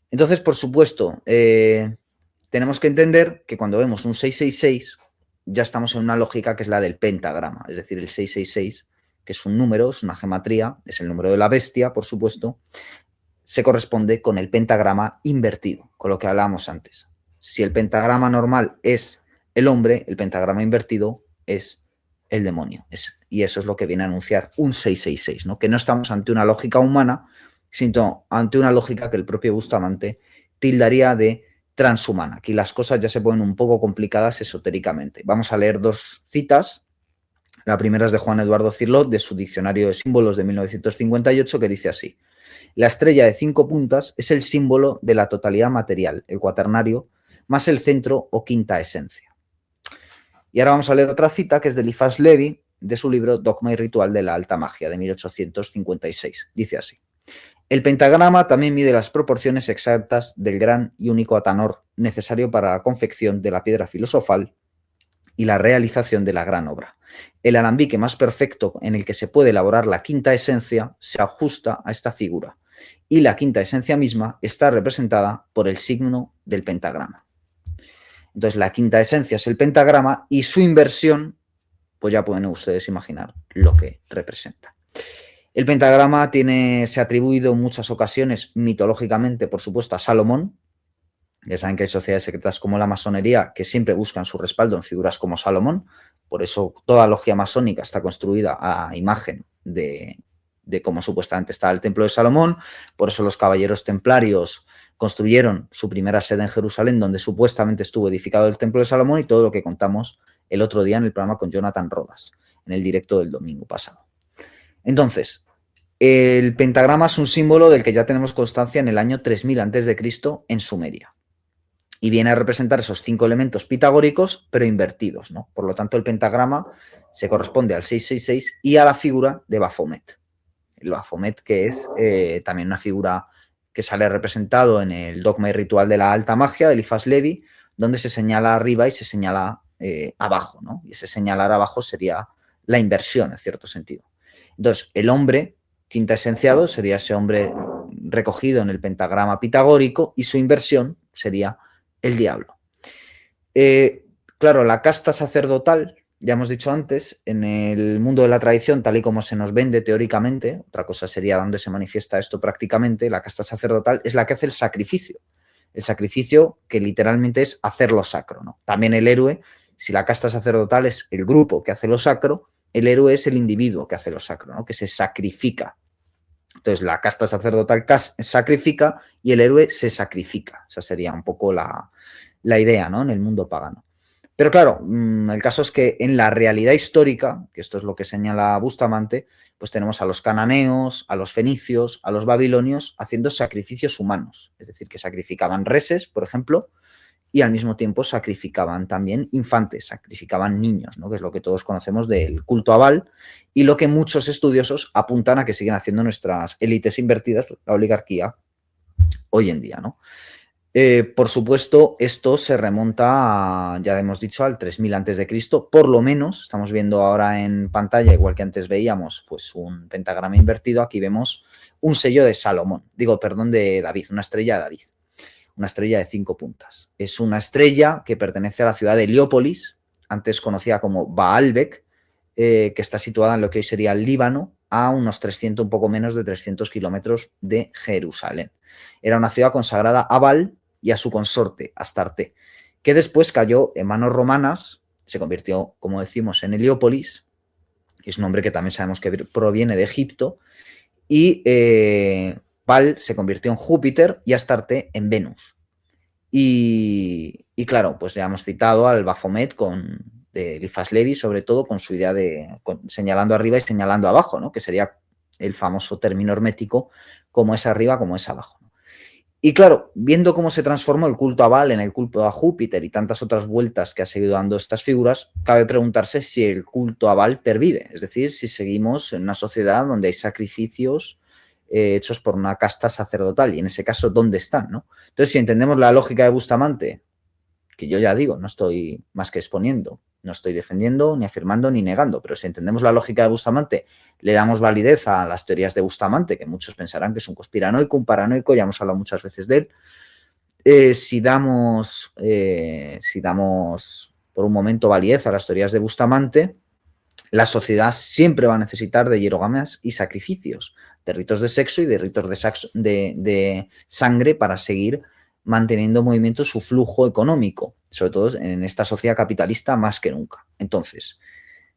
A: Entonces, por supuesto, tenemos que entender que cuando vemos un 666 ya estamos en una lógica que es la del pentagrama, es decir, el 666, que es un número, es una gematría, es el número de la bestia, por supuesto, se corresponde con el pentagrama invertido, con lo que hablábamos antes. Si el pentagrama normal es el hombre, el pentagrama invertido es el demonio. Y eso es lo que viene a anunciar un 666, ¿no? Que no estamos ante una lógica humana, sino ante una lógica que el propio Bustamante tildaría de transhumana. Aquí las cosas ya se ponen un poco complicadas esotéricamente. Vamos a leer dos citas. La primera es de Juan Eduardo Cirlot, de su Diccionario de Símbolos de 1958, que dice así: la estrella de 5 puntas es el símbolo de la totalidad material, el cuaternario, más el centro o quinta esencia. Y ahora vamos a leer otra cita, que es de Eliphas Levi, de su libro Dogma y Ritual de la Alta Magia, de 1856. Dice así: el pentagrama también mide las proporciones exactas del gran y único atanor necesario para la confección de la piedra filosofal y la realización de la gran obra. El alambique más perfecto en el que se puede elaborar la quinta esencia se ajusta a esta figura, y la quinta esencia misma está representada por el signo del pentagrama. Entonces, la quinta esencia es el pentagrama y su inversión, pues ya pueden ustedes imaginar lo que representa. El pentagrama se ha atribuido en muchas ocasiones, mitológicamente, por supuesto, a Salomón. Ya saben que hay sociedades secretas como la masonería que siempre buscan su respaldo en figuras como Salomón. Por eso toda logia masónica está construida a imagen de cómo supuestamente estaba el templo de Salomón. Por eso los caballeros templarios construyeron su primera sede en Jerusalén, donde supuestamente estuvo edificado el templo de Salomón, y todo lo que contamos el otro día en el programa con Jonathan Rodas, en el directo del domingo pasado. Entonces, el pentagrama es un símbolo del que ya tenemos constancia en el año 3000 a.C. en Sumeria. Y viene a representar esos 5 elementos pitagóricos, pero invertidos, ¿no? Por lo tanto, el pentagrama se corresponde al 666 y a la figura de Baphomet. El Baphomet, que es también una figura que sale representado en el Dogma y Ritual de la Alta Magia de Eliphas Levi, donde se señala arriba y se señala abajo, ¿no? Y ese señalar abajo sería la inversión, en cierto sentido. Entonces, el hombre quinta esenciado sería ese hombre recogido en el pentagrama pitagórico y su inversión sería el diablo. Claro, la casta sacerdotal, ya hemos dicho antes, en el mundo de la tradición, tal y como se nos vende teóricamente, otra cosa sería dónde se manifiesta esto prácticamente, la casta sacerdotal es la que hace el sacrificio que literalmente es hacer lo sacro, ¿no? También el héroe, si la casta sacerdotal es el grupo que hace lo sacro, el héroe es el individuo que hace lo sacro, ¿no? Que se sacrifica. Entonces, la casta sacerdotal sacrifica y el héroe se sacrifica. Esa sería un poco la idea, ¿no? En el mundo pagano. Pero claro, el caso es que en la realidad histórica, que esto es lo que señala Bustamante, pues tenemos a los cananeos, a los fenicios, a los babilonios haciendo sacrificios humanos. Es decir, que sacrificaban reses, por ejemplo, y al mismo tiempo sacrificaban también infantes, sacrificaban niños, ¿no? Que es lo que todos conocemos del culto a Baal y lo que muchos estudiosos apuntan a que siguen haciendo nuestras élites invertidas, la oligarquía, hoy en día, ¿no? Por supuesto, esto se remonta, ya hemos dicho, al 3000 a.C., por lo menos, estamos viendo ahora en pantalla, igual que antes veíamos, pues un pentagrama invertido, aquí vemos un sello de Salomón, de David, una estrella de David, una estrella de 5 puntas. Es una estrella que pertenece a la ciudad de Heliópolis, antes conocida como Baalbek, que está situada en lo que hoy sería el Líbano, a unos 300, un poco menos de 300 kilómetros de Jerusalén. Era una ciudad consagrada a Baal y a su consorte, Astarte, que después cayó en manos romanas, se convirtió, como decimos, en Heliópolis, que es un nombre que también sabemos que proviene de Egipto, y Baal se convirtió en Júpiter y Astarte en Venus. Y claro, pues ya hemos citado al Baphomet de Eliphas Levi, sobre todo con su idea de señalando arriba y señalando abajo, ¿no? Que sería el famoso término hermético, como es arriba, como es abajo. Y claro, viendo cómo se transformó el culto a Baal en el culto a Júpiter y tantas otras vueltas que ha seguido dando estas figuras, cabe preguntarse si el culto a Baal pervive, es decir, si seguimos en una sociedad donde hay sacrificios hechos por una casta sacerdotal y en ese caso, ¿dónde están? ¿No? Entonces, si entendemos la lógica de Bustamante, que yo ya digo, no estoy más que exponiendo, no estoy defendiendo, ni afirmando, ni negando, pero si entendemos la lógica de Bustamante, le damos validez a las teorías de Bustamante, que muchos pensarán que es un conspiranoico, un paranoico, ya hemos hablado muchas veces de él. Si damos por un momento validez a las teorías de Bustamante, la sociedad siempre va a necesitar de hierogamas y sacrificios, de ritos de sexo y de ritos de sangre para seguir manteniendo en movimiento su flujo económico, sobre todo en esta sociedad capitalista más que nunca. Entonces,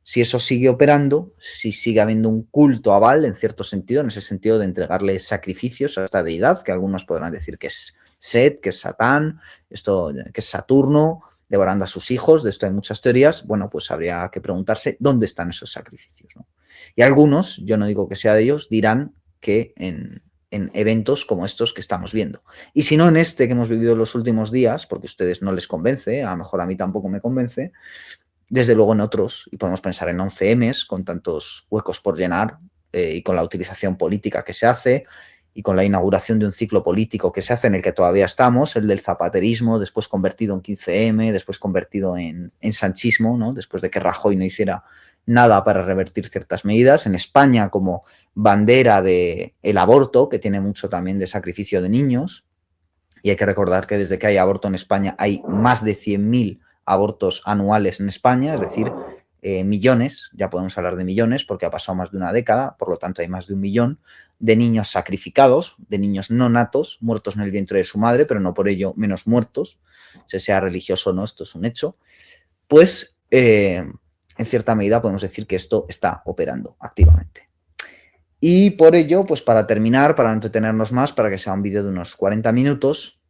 A: si eso sigue operando, si sigue habiendo un culto a Baal, en cierto sentido, en ese sentido de entregarle sacrificios a esta deidad, que algunos podrán decir que es Set, que es Satán, esto, que es Saturno, devorando a sus hijos, de esto hay muchas teorías, bueno, pues habría que preguntarse dónde están esos sacrificios, ¿no? Y algunos, yo no digo que sea de ellos, dirán que en eventos como estos que estamos viendo. Y si no en este que hemos vivido en los últimos días, porque a ustedes no les convence, a lo mejor a mí tampoco me convence, desde luego en otros, y podemos pensar en 11Ms con tantos huecos por llenar y con la utilización política que se hace y con la inauguración de un ciclo político que se hace en el que todavía estamos, el del zapaterismo, después convertido en 15M, después convertido en sanchismo, ¿no? Después de que Rajoy no hiciera nada para revertir ciertas medidas. En España, como bandera del aborto, que tiene mucho también de sacrificio de niños, y hay que recordar que desde que hay aborto en España hay más de 100.000 abortos anuales en España, es decir, millones, ya podemos hablar de millones porque ha pasado más de una década, por lo tanto hay más de 1 millón de niños sacrificados, de niños no natos, muertos en el vientre de su madre, pero no por ello menos muertos, sea religioso o no, esto es un hecho, pues en cierta medida podemos decir que esto está operando activamente. Y por ello, pues para terminar, para no entretenernos más, para que sea un vídeo de unos 40 minutos,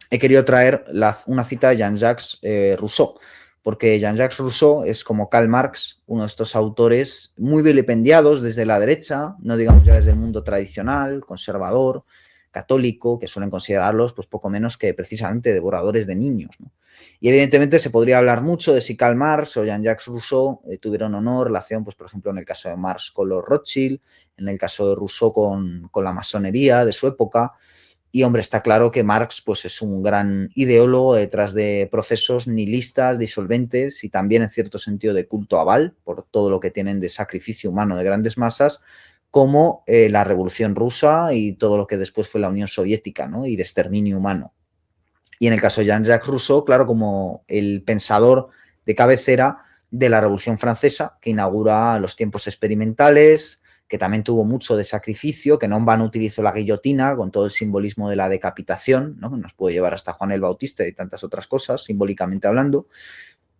A: he querido traer una cita de Jean-Jacques Rousseau, porque Jean-Jacques Rousseau es como Karl Marx, uno de estos autores muy vilipendiados desde la derecha, no digamos ya desde el mundo tradicional, conservador, católico, que suelen considerarlos pues poco menos que precisamente devoradores de niños, ¿no? Y evidentemente se podría hablar mucho de si Karl Marx o Jean-Jacques Rousseau tuvieron o no relación, pues por ejemplo en el caso de Marx con los Rothschild, en el caso de Rousseau con la masonería de su época. Y, hombre, está claro que Marx pues, es un gran ideólogo detrás de procesos nihilistas, disolventes y también, en cierto sentido, de culto a Baal, por todo lo que tienen de sacrificio humano de grandes masas, como la Revolución Rusa y todo lo que después fue la Unión Soviética, ¿no? Y de exterminio humano. Y en el caso de Jean-Jacques Rousseau, claro, como el pensador de cabecera de la Revolución Francesa, que inaugura los tiempos experimentales, que también tuvo mucho de sacrificio, que no en vano utilizó la guillotina con todo el simbolismo de la decapitación, ¿no? Que nos puede llevar hasta Juan el Bautista y tantas otras cosas, simbólicamente hablando.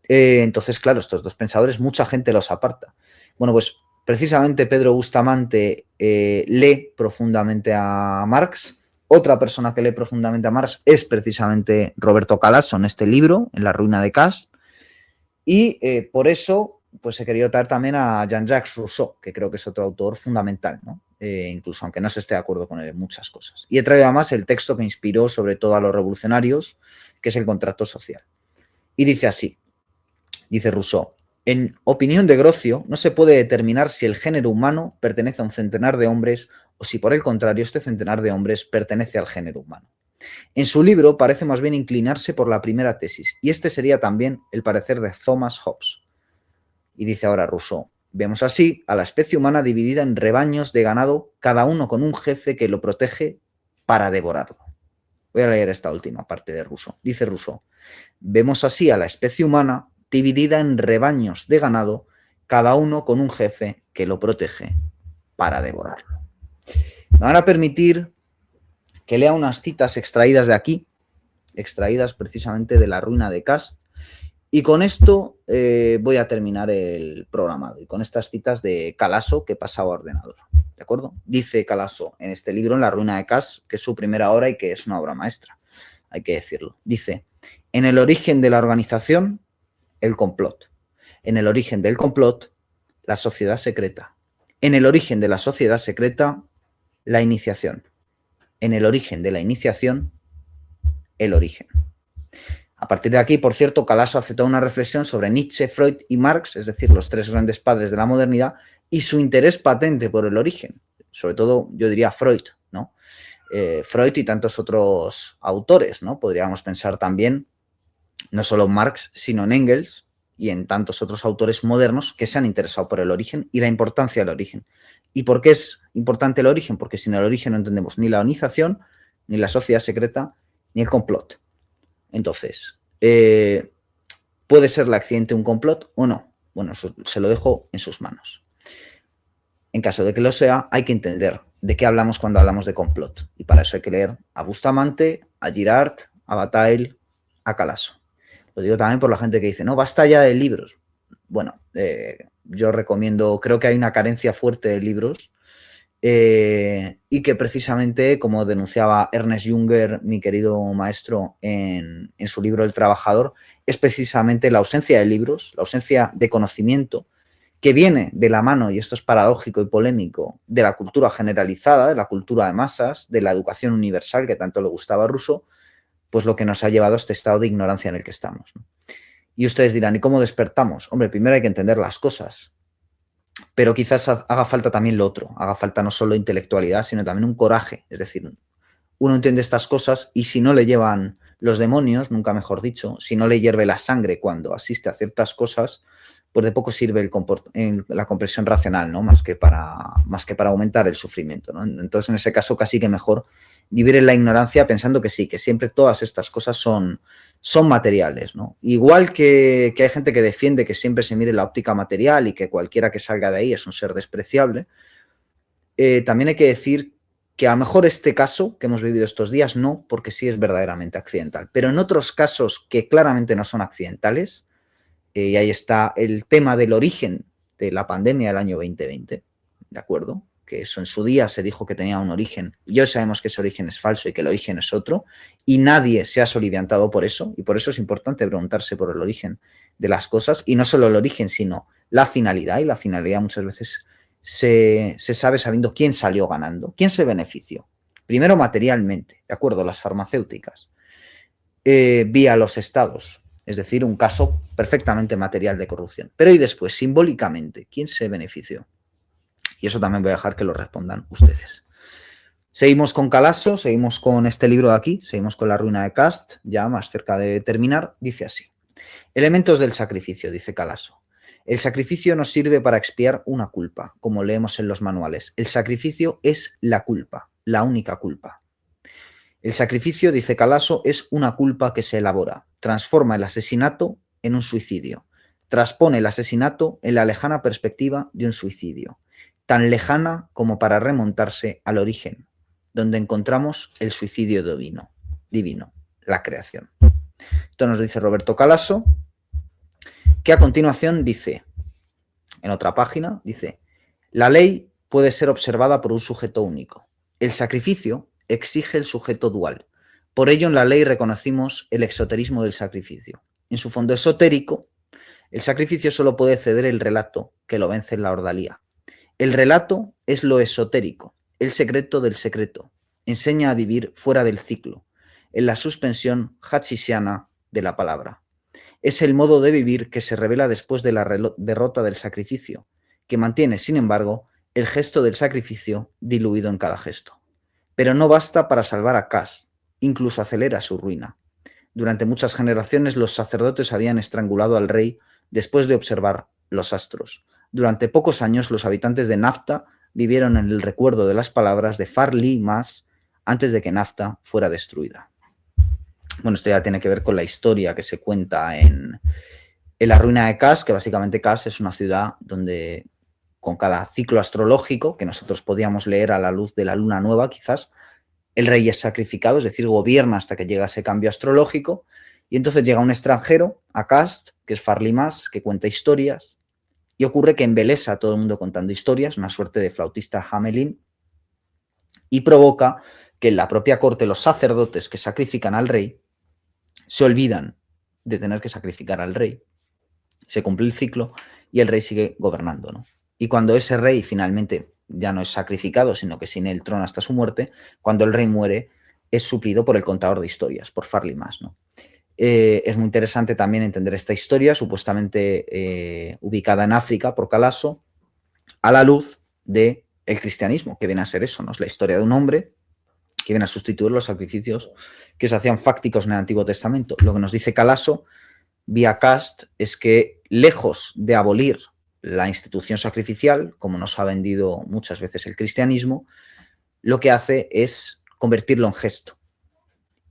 A: Entonces, claro, estos dos pensadores, mucha gente los aparta. Bueno, pues precisamente Pedro Bustamante lee profundamente a Marx. Otra persona que lee profundamente a Marx es precisamente Roberto Calasso en este libro, en La ruina de Cass. Y por eso pues he querido traer también a Jean-Jacques Rousseau, que creo que es otro autor fundamental, ¿no? Incluso aunque no se esté de acuerdo con él en muchas cosas. Y he traído además el texto que inspiró sobre todo a los revolucionarios, que es el Contrato Social. Y dice así, dice Rousseau: en opinión de Grocio, no se puede determinar si el género humano pertenece a un centenar de hombres o si por el contrario este centenar de hombres pertenece al género humano. En su libro parece más bien inclinarse por la primera tesis, y este sería también el parecer de Thomas Hobbes. Y dice ahora Rousseau: vemos así a la especie humana dividida en rebaños de ganado, cada uno con un jefe que lo protege para devorarlo. Voy a leer esta última parte de Rousseau. Dice Rousseau: vemos así a la especie humana dividida en rebaños de ganado, cada uno con un jefe que lo protege para devorarlo. Me van a permitir que lea unas citas extraídas de aquí, extraídas precisamente de La ruina de Cass, y con esto voy a terminar el programa, y con estas citas de Calasso que he pasado a ordenador. ¿De acuerdo? Dice Calasso en este libro, en La ruina de Cass, que es su primera obra y que es una obra maestra, hay que decirlo. Dice: en el origen de la organización, el complot. En el origen del complot, la sociedad secreta. En el origen de la sociedad secreta, la iniciación. En el origen de la iniciación, el origen. A partir de aquí, por cierto, Calasso hace toda una reflexión sobre Nietzsche, Freud y Marx, es decir, los tres grandes padres de la modernidad, y su interés patente por el origen. Sobre todo, yo diría Freud, ¿no? Freud y tantos otros autores, ¿no? Podríamos pensar también no solo en Marx, sino en Engels y en tantos otros autores modernos que se han interesado por el origen y la importancia del origen. ¿Y por qué es importante el origen? Porque sin el origen no entendemos ni la organización, ni la sociedad secreta, ni el complot. Entonces, ¿puede ser el accidente un complot o no? Bueno, eso se lo dejo en sus manos. En caso de que lo sea, hay que entender de qué hablamos cuando hablamos de complot. Y para eso hay que leer a Bustamante, a Girard, a Bataille, a Calasso. Lo digo también por la gente que dice, no, basta ya de libros. Bueno, yo recomiendo, creo que hay una carencia fuerte de libros y que precisamente, como denunciaba Ernest Junger, mi querido maestro, en su libro El Trabajador, es precisamente la ausencia de libros, la ausencia de conocimiento, que viene de la mano, y esto es paradójico y polémico, de la cultura generalizada, de la cultura de masas, de la educación universal que tanto le gustaba a Rousseau, pues lo que nos ha llevado a este estado de ignorancia en el que estamos, ¿no? Y ustedes dirán, ¿y cómo despertamos? Hombre, primero hay que entender las cosas, pero quizás haga falta también lo otro, haga falta no solo intelectualidad, sino también un coraje, es decir, uno entiende estas cosas y si no le llevan los demonios, nunca mejor dicho, si no le hierve la sangre cuando asiste a ciertas cosas, pues de poco sirve la comprensión racional, ¿no? Más que para aumentar el sufrimiento, ¿no? Entonces, en ese caso, casi que mejor vivir en la ignorancia pensando que sí, que siempre todas estas cosas son materiales, ¿no? Igual que hay gente que defiende que siempre se mire la óptica material y que cualquiera que salga de ahí es un ser despreciable, también hay que decir que a lo mejor este caso que hemos vivido estos días no, porque sí es verdaderamente accidental, pero en otros casos que claramente no son accidentales, y ahí está el tema del origen de la pandemia del año 2020, ¿de acuerdo? Que eso en su día se dijo que tenía un origen, y hoy sabemos que ese origen es falso y que el origen es otro, y nadie se ha soliviantado por eso, y por eso es importante preguntarse por el origen de las cosas, y no solo el origen, sino la finalidad, y la finalidad muchas veces se sabe sabiendo quién salió ganando, quién se benefició. Primero materialmente, ¿de acuerdo? Las farmacéuticas, vía los estados, es decir, un caso perfectamente material de corrupción. Pero y después, simbólicamente, ¿quién se benefició? Y eso también voy a dejar que lo respondan ustedes. Seguimos con Calasso, seguimos con este libro de aquí, seguimos con La ruina de Cass, ya más cerca de terminar. Dice así: elementos del sacrificio, dice Calasso. El sacrificio no sirve para expiar una culpa, como leemos en los manuales. El sacrificio es la culpa, la única culpa. El sacrificio, dice Calaso, es una culpa que se elabora, transforma el asesinato en un suicidio, transpone el asesinato en la lejana perspectiva de un suicidio, tan lejana como para remontarse al origen, donde encontramos el suicidio divino, la creación. Esto nos dice Roberto Calaso, que a continuación dice, en otra página, dice, la ley puede ser observada por un sujeto único. El sacrificio exige el sujeto dual. Por ello, en la ley reconocimos el exoterismo del sacrificio. En su fondo esotérico, el sacrificio solo puede ceder el relato que lo vence en la ordalía. El relato es lo esotérico, el secreto del secreto. Enseña a vivir fuera del ciclo, en la suspensión hachisiana de la palabra. Es el modo de vivir que se revela después de la derrota del sacrificio, que mantiene, sin embargo, el gesto del sacrificio diluido en cada gesto. Pero no basta para salvar a Kas, incluso acelera su ruina. Durante muchas generaciones los sacerdotes habían estrangulado al rey después de observar los astros. Durante pocos años los habitantes de Nafta vivieron en el recuerdo de las palabras de Farli Mas antes de que Nafta fuera destruida. Bueno, esto ya tiene que ver con la historia que se cuenta en la ruina de Kas, que básicamente Kas es una ciudad donde con cada ciclo astrológico que nosotros podíamos leer a la luz de la luna nueva quizás, el rey es sacrificado, es decir, gobierna hasta que llega ese cambio astrológico, y entonces llega un extranjero, a Kast, que es Farlimas, que cuenta historias, y ocurre que embelesa a todo el mundo contando historias, una suerte de flautista Hamelin, y provoca que en la propia corte los sacerdotes que sacrifican al rey se olvidan de tener que sacrificar al rey, se cumple el ciclo y el rey sigue gobernando, ¿no? Y cuando ese rey finalmente ya no es sacrificado, sino que sin él trona hasta su muerte, cuando el rey muere es suplido por el contador de historias, por Farlimas, ¿no? Es muy interesante también entender esta historia, supuestamente ubicada en África por Calaso, a la luz del cristianismo, que viene a ser eso, ¿no? Es la historia de un hombre que viene a sustituir los sacrificios que se hacían fácticos en el Antiguo Testamento. Lo que nos dice Calaso, vía Kast, es que lejos de abolir la institución sacrificial, como nos ha vendido muchas veces el cristianismo, lo que hace es convertirlo en gesto.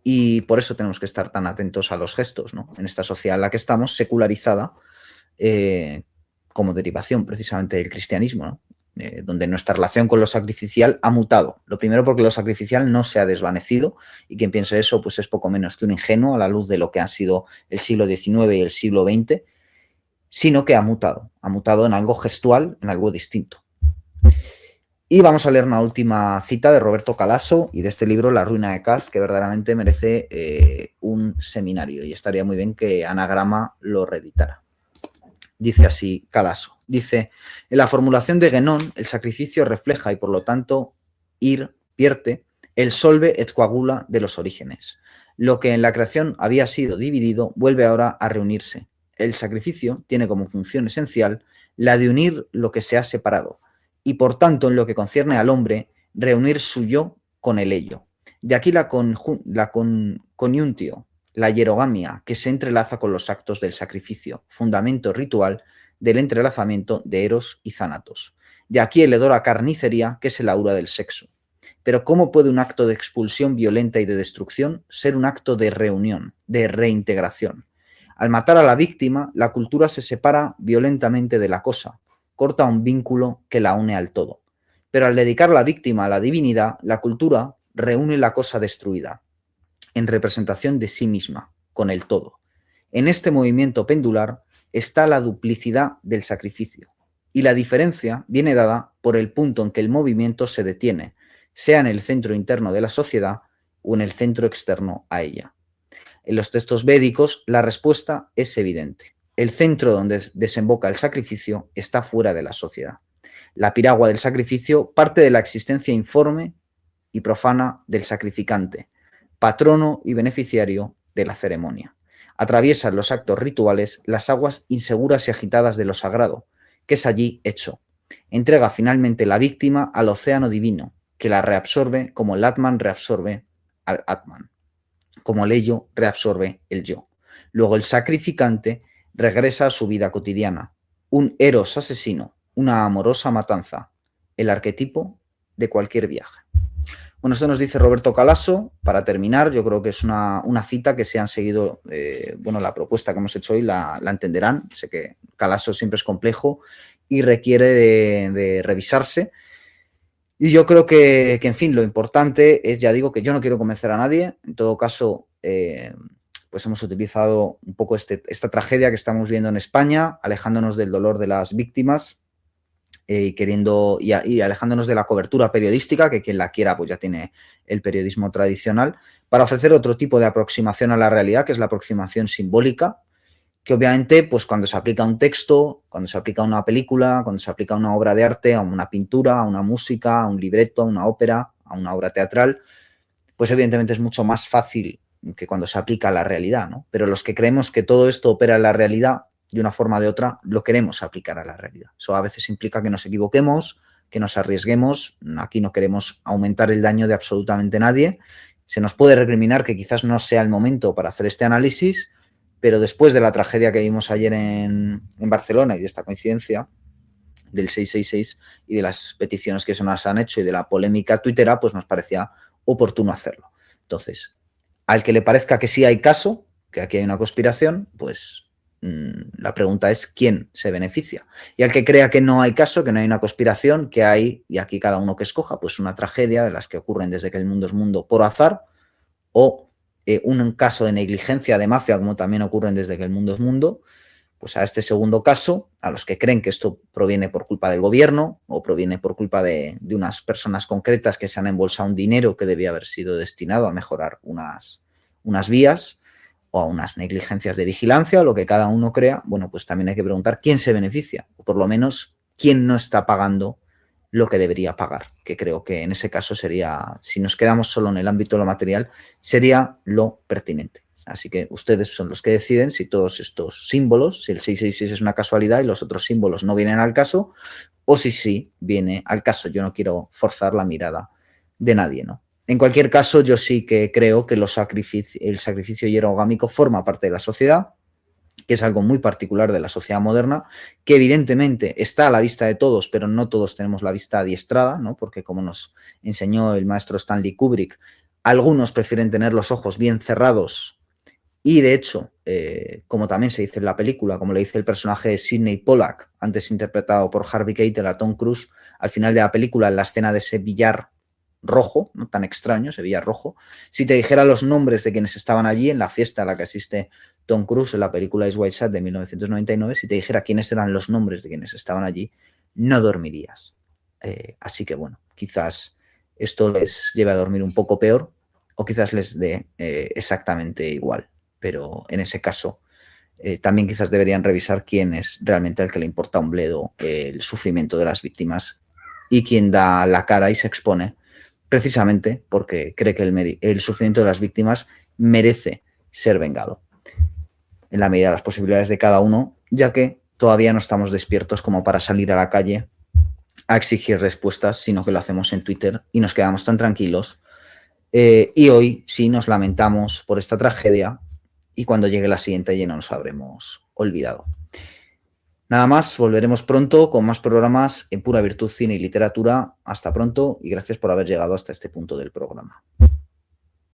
A: Y por eso tenemos que estar tan atentos a los gestos, ¿no? En esta sociedad en la que estamos, secularizada, como derivación precisamente del cristianismo, ¿no? Donde nuestra relación con lo sacrificial ha mutado. Lo primero porque lo sacrificial no se ha desvanecido, y quien piense eso pues es poco menos que un ingenuo a la luz de lo que han sido el siglo XIX y el siglo XX, sino que ha mutado en algo gestual, en algo distinto. Y vamos a leer una última cita de Roberto Calaso y de este libro, La ruina de Kast, que verdaderamente merece un seminario, y estaría muy bien que Anagrama lo reeditara. Dice así Calaso, dice, en la formulación de Guénon, el sacrificio refleja y por lo tanto vierte el solve et coagula de los orígenes. Lo que en la creación había sido dividido vuelve ahora a reunirse. El sacrificio tiene como función esencial la de unir lo que se ha separado y, por tanto, en lo que concierne al hombre, reunir su yo con el ello. De aquí la coniuntio, la hierogamia, que se entrelaza con los actos del sacrificio, fundamento ritual del entrelazamiento de Eros y Thanatos. De aquí el hedor a carnicería, que es el aura del sexo. Pero ¿cómo puede un acto de expulsión violenta y de destrucción ser un acto de reunión, de reintegración? Al matar a la víctima, la cultura se separa violentamente de la cosa, corta un vínculo que la une al todo. Pero al dedicar la víctima a la divinidad, la cultura reúne la cosa destruida, en representación de sí misma, con el todo. En este movimiento pendular está la duplicidad del sacrificio, y la diferencia viene dada por el punto en que el movimiento se detiene, sea en el centro interno de la sociedad o en el centro externo a ella. En los textos védicos la respuesta es evidente. El centro donde desemboca el sacrificio está fuera de la sociedad. La piragua del sacrificio parte de la existencia informe y profana del sacrificante, patrono y beneficiario de la ceremonia. Atraviesan los actos rituales las aguas inseguras y agitadas de lo sagrado, que es allí hecho. Entrega finalmente la víctima al océano divino, que la reabsorbe como el Atman reabsorbe al Atman, como el ello reabsorbe el yo. Luego el sacrificante regresa a su vida cotidiana, un eros asesino, una amorosa matanza, el arquetipo de cualquier viaje. Bueno, esto nos dice Roberto Calasso. Para terminar, yo creo que es una cita que si han seguido, bueno, la propuesta que hemos hecho hoy la entenderán. Sé que Calasso siempre es complejo y requiere de revisarse. Y yo creo que, en fin, lo importante es, ya digo, que yo no quiero convencer a nadie. En todo caso, pues hemos utilizado un poco esta tragedia que estamos viendo en España, alejándonos del dolor de las víctimas y alejándonos de la cobertura periodística, que quien la quiera pues ya tiene el periodismo tradicional, para ofrecer otro tipo de aproximación a la realidad, que es la aproximación simbólica, que obviamente pues cuando se aplica a un texto, cuando se aplica a una película, cuando se aplica a una obra de arte, a una pintura, a una música, a un libreto, a una ópera, a una obra teatral, pues evidentemente es mucho más fácil que cuando se aplica a la realidad, ¿no? Pero los que creemos que todo esto opera en la realidad, de una forma o de otra, lo queremos aplicar a la realidad. Eso a veces implica que nos equivoquemos, que nos arriesguemos. Aquí no queremos aumentar el daño de absolutamente nadie. Se nos puede recriminar que quizás no sea el momento para hacer este análisis, pero después de la tragedia que vimos ayer en Barcelona y de esta coincidencia del 666 y de las peticiones que se nos han hecho y de la polémica tuitera, pues nos parecía oportuno hacerlo. Entonces, al que le parezca que sí hay caso, que aquí hay una conspiración, pues la pregunta es quién se beneficia. Y al que crea que no hay caso, que no hay una conspiración, que hay, y aquí cada uno que escoja, pues una tragedia de las que ocurren desde que el mundo es mundo por azar, o un caso de negligencia, de mafia, como también ocurren desde que el mundo es mundo, pues a este segundo caso, a los que creen que esto proviene por culpa del gobierno o proviene por culpa de unas personas concretas que se han embolsado un dinero que debía haber sido destinado a mejorar unas vías, o a unas negligencias de vigilancia, o lo que cada uno crea, bueno, pues también hay que preguntar quién se beneficia, o por lo menos quién no está pagando lo que debería pagar, que creo que en ese caso sería, si nos quedamos solo en el ámbito de lo material, sería lo pertinente. Así que ustedes son los que deciden si todos estos símbolos, si el 666 es una casualidad y los otros símbolos no vienen al caso, o si sí viene al caso. Yo no quiero forzar la mirada de nadie, ¿no? En cualquier caso, yo sí que creo que el sacrificio hierogámico forma parte de la sociedad, que es algo muy particular de la sociedad moderna, que evidentemente está a la vista de todos, pero no todos tenemos la vista adiestrada, ¿no? Porque como nos enseñó el maestro Stanley Kubrick, algunos prefieren tener los ojos bien cerrados y de hecho, como también se dice en la película, como le dice el personaje de Sidney Pollack, antes interpretado por Harvey Keitel a Tom Cruise, al final de la película, en la escena de ese billar rojo, no tan extraño, ese billar rojo, si te dijera los nombres de quienes estaban allí en la fiesta a la que asiste Tom Cruise en la película Ice White Shot de 1999, si te dijera quiénes eran los nombres de quienes estaban allí, no dormirías. Así que bueno, quizás esto les lleve a dormir un poco peor o quizás les dé exactamente igual, pero en ese caso también quizás deberían revisar quién es realmente el que le importa un bledo el sufrimiento de las víctimas y quién da la cara y se expone precisamente porque cree que el sufrimiento de las víctimas merece ser vengado en la medida de las posibilidades de cada uno, ya que todavía no estamos despiertos como para salir a la calle a exigir respuestas, sino que lo hacemos en Twitter y nos quedamos tan tranquilos. Y hoy sí nos lamentamos por esta tragedia y cuando llegue la siguiente ya no nos habremos olvidado. Nada más, volveremos pronto con más programas en Pura Virtud, Cine y Literatura. Hasta pronto y gracias por haber llegado hasta este punto del programa.